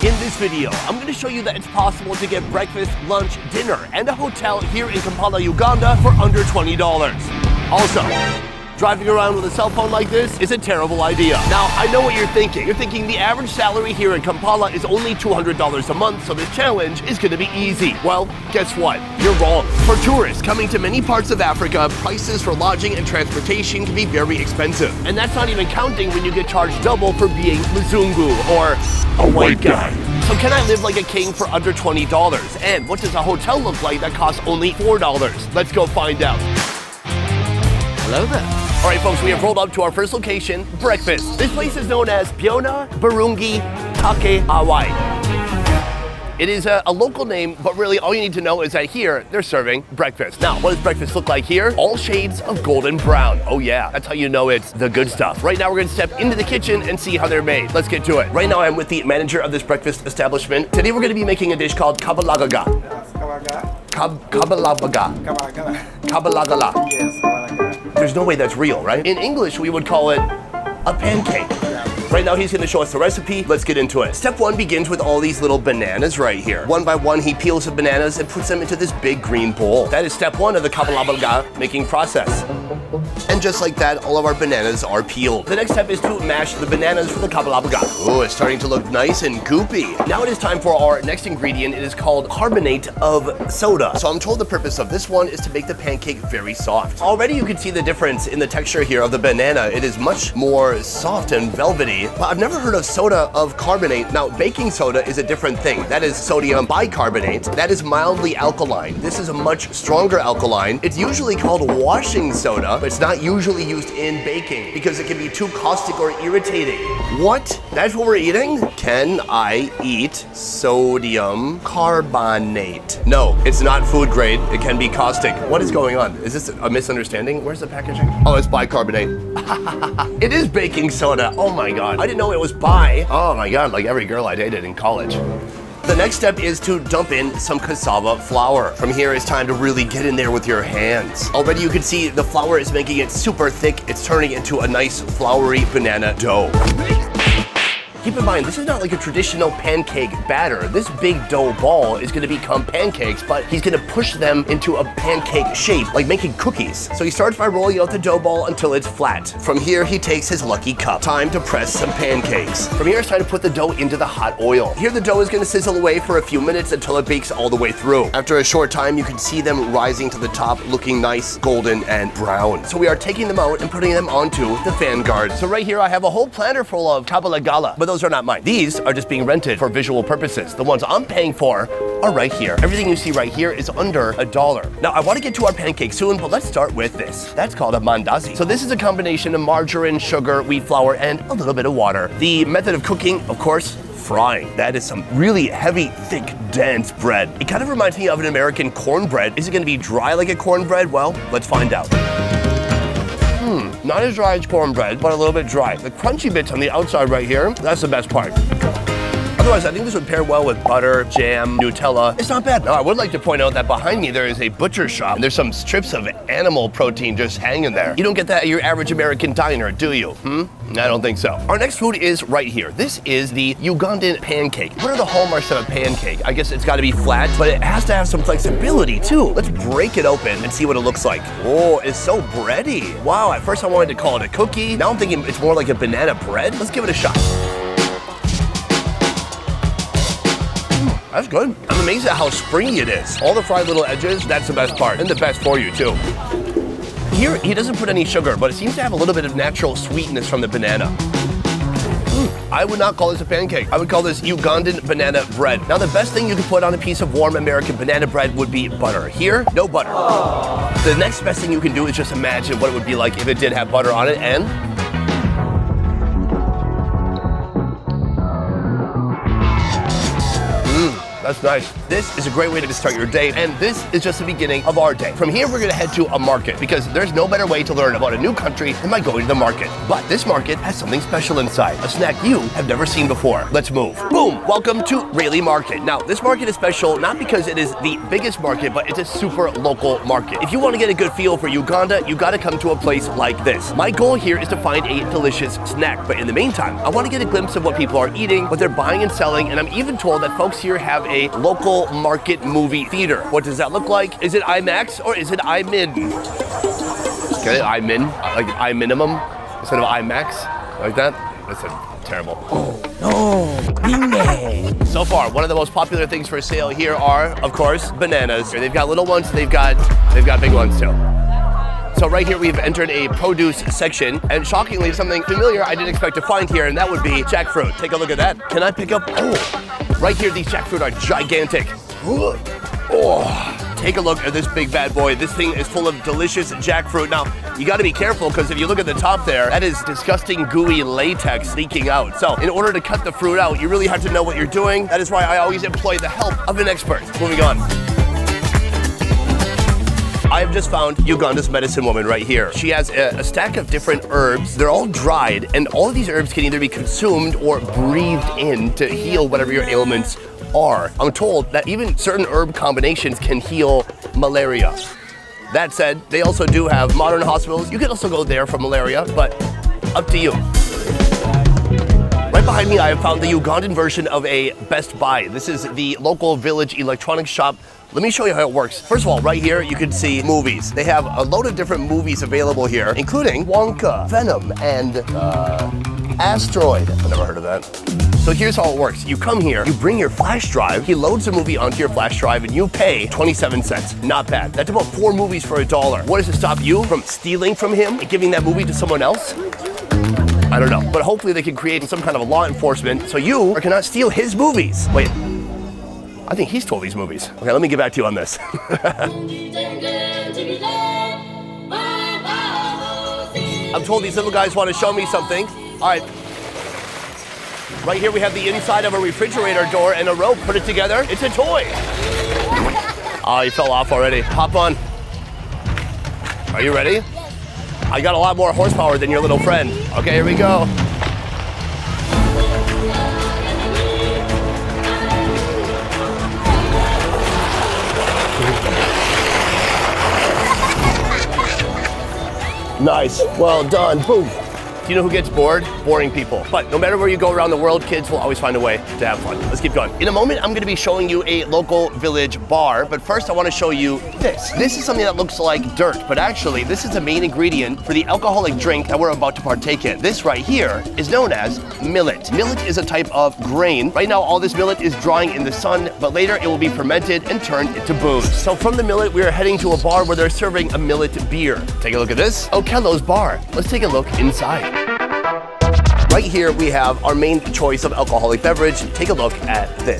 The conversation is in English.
In this video, I'm going to show you that it's possible to get breakfast, lunch, dinner, and a hotel here in Kampala, Uganda for under $20. Also, driving around with a cell phone like this is a terrible idea. Now, I know what you're thinking. You're thinking the average salary here in Kampala is only $200 a month, so this challenge is going to be easy. Well, guess what? You're wrong. For tourists coming to many parts of Africa, prices for lodging and transportation can be very expensive. And that's not even counting when you get charged double for being Mzungu or a white guy. So can I live like a king for under $20? And what does a hotel look like that costs only $4? Let's go find out. Hello there. All right, folks, we have rolled up to our first location, breakfast. This place is known as Byona Birungi Take Awai. It is a local name, but really all you need to know is that here they're serving breakfast. Now, what does breakfast look like here? All shades of golden brown. Oh yeah, that's how you know it's the good stuff. Right now we're gonna step into the kitchen and see how they're made. Let's get to it. Right now I'm with the manager of this breakfast establishment. Today we're gonna be making a dish called kabalagaga. Kabalagaga. Kabalagala. Yes, kabalaga. There's no way that's real, right? In English, we would call it a pancake. Right now, he's gonna show us the recipe. Let's get into it. Step one begins with all these little bananas right here. One by one, he peels the bananas and puts them into this big green bowl. That is step one of the kabalaga making process. And just like that, all of our bananas are peeled. The next step is to mash the bananas for the kabalaga. Oh, it's starting to look nice and goopy. Now it is time for our next ingredient. It is called carbonate of soda. So I'm told the purpose of this one is to make the pancake very soft. Already you can see the difference in the texture here of the banana. It is much more soft and velvety. But I've never heard of soda of carbonate. Now, baking soda is a different thing. That is sodium bicarbonate. That is mildly alkaline. This is a much stronger alkaline. It's usually called washing soda, but it's not usually used in baking because it can be too caustic or irritating. What? That's what we're eating? Can I eat sodium carbonate? No, it's not food grade. It can be caustic. What is going on? Is this a misunderstanding? Where's the packaging? Oh, it's bicarbonate. It is baking soda. Oh my God. I didn't know it was bi. Oh my God, like every girl I dated in college. The next step is to dump in some cassava flour. From here, it's time to really get in there with your hands. Already you can see the flour is making it super thick. It's turning into a nice floury banana dough. Keep in mind, this is not like a traditional pancake batter. This big dough ball is gonna become pancakes, but he's gonna push them into a pancake shape, like making cookies. So he starts by rolling out the dough ball until it's flat. From here, he takes his lucky cup. Time to press some pancakes. From here, it's time to put the dough into the hot oil. Here, the dough is gonna sizzle away for a few minutes until it bakes all the way through. After a short time, you can see them rising to the top, looking nice, golden, and brown. So we are taking them out and putting them onto the fan guard. So right here, I have a whole platter full of kabalagala, but those are not mine. These are just being rented for visual purposes. The ones I'm paying for are right here. Everything you see right here is under $1. Now, I want to get to our pancake soon, but let's start with this. That's called a mandazi. So this is a combination of margarine, sugar, wheat flour, and a little bit of water. The method of cooking, of course, frying. That is some really heavy, thick, dense bread. It kind of reminds me of an American cornbread. Is it going to be dry like a cornbread? Well, let's find out. Not as dry as cornbread, but a little bit dry. The crunchy bits on the outside right here, that's the best part. Otherwise, I think this would pair well with butter, jam, Nutella. It's not bad. Now, I would like to point out that behind me there is a butcher shop, and there's some strips of animal protein just hanging there. You don't get that at your average American diner, do you? I don't think so. Our next food is right here. This is the Ugandan pancake. What are the hallmarks of a pancake? I guess it's got to be flat, but it has to have some flexibility too. Let's break it open and see what it looks like. Oh, it's so bready. Wow, at first I wanted to call it a cookie. Now I'm thinking it's more like a banana bread. Let's give it a shot. That's good. I'm amazed at how springy it is. All the fried little edges, that's the best part, and the best for you too. Here, he doesn't put any sugar, but it seems to have a little bit of natural sweetness from the banana. I would not call this a pancake. I would call this Ugandan banana bread. Now, the best thing you could put on a piece of warm American banana bread would be butter. Here, no butter. The next best thing you can do is just imagine what it would be like if it did have butter on it, and That's nice. This is a great way to start your day, and this is just the beginning of our day. From here, we're gonna head to a market because there's no better way to learn about a new country than by going to the market. But this market has something special inside, a snack you have never seen before. Let's move. Boom! Welcome to Rayleigh Market. Now, this market is special not because it is the biggest market, but it's a super local market. If you want to get a good feel for Uganda, you gotta come to a place like this. My goal here is to find a delicious snack, but in the meantime, I want to get a glimpse of what people are eating, what they're buying and selling, and I'm even told that folks here have a local market movie theater. What does that look like? Is it IMAX or is it IMIN? Okay, IMIN, like iMinimum instead of IMAX, like that? That's terrible. So far, one of the most popular things for sale here are, of course, bananas. They've got little ones, they've got big ones too. So right here we've entered a produce section, and shockingly something familiar I didn't expect to find here, and that would be jackfruit. Take a look at that. Can I pick up? Oh, right here these jackfruit are gigantic. Oh, take a look at this big bad boy. This thing is full of delicious jackfruit. Now, you gotta be careful because if you look at the top there, that is disgusting gooey latex leaking out. So in order to cut the fruit out, you really have to know what you're doing. That is why I always employ the help of an expert. Moving on. I have just found Uganda's medicine woman right here. She has a stack of different herbs. They're all dried, and all of these herbs can either be consumed or breathed in to heal whatever your ailments are. I'm told that even certain herb combinations can heal malaria. That said, they also do have modern hospitals. You can also go there for malaria, but up to you. Right behind me, I have found the Ugandan version of a Best Buy. This is the local village electronics shop. Let me show you how it works. First of all, right here, you can see movies. They have a load of different movies available here, including Wonka, Venom, and Asteroid. I've never heard of that. So here's how it works. You come here, you bring your flash drive, he loads the movie onto your flash drive, and you pay 27 cents. Not bad. That's about 4 movies for $1. What does it stop you from stealing from him and giving that movie to someone else? I don't know, but hopefully they can create some kind of a law enforcement so you cannot steal his movies. Wait. I think he stole these movies. Okay, let me get back to you on this. I'm told these little guys want to show me something. All right. Right here we have the inside of a refrigerator door and a rope. Put it together. It's a toy. Oh, he fell off already. Hop on. Are you ready? Yes. I got a lot more horsepower than your little friend. Okay, here we go. Nice, well done, boom. Do you know who gets bored? Boring people. But no matter where you go around the world, kids will always find a way to have fun. Let's keep going. In a moment, I'm gonna be showing you a local village bar, but first I wanna show you this. This is something that looks like dirt, but actually this is the main ingredient for the alcoholic drink that we're about to partake in. This right here is known as millet. Millet is a type of grain. Right now, all this millet is drying in the sun, but later it will be fermented and turned into booze. So from the millet, we are heading to a bar where they're serving a millet beer. Take a look at this. Okello's Bar. Let's take a look inside. Right here we have our main choice of alcoholic beverage. Take a look at this.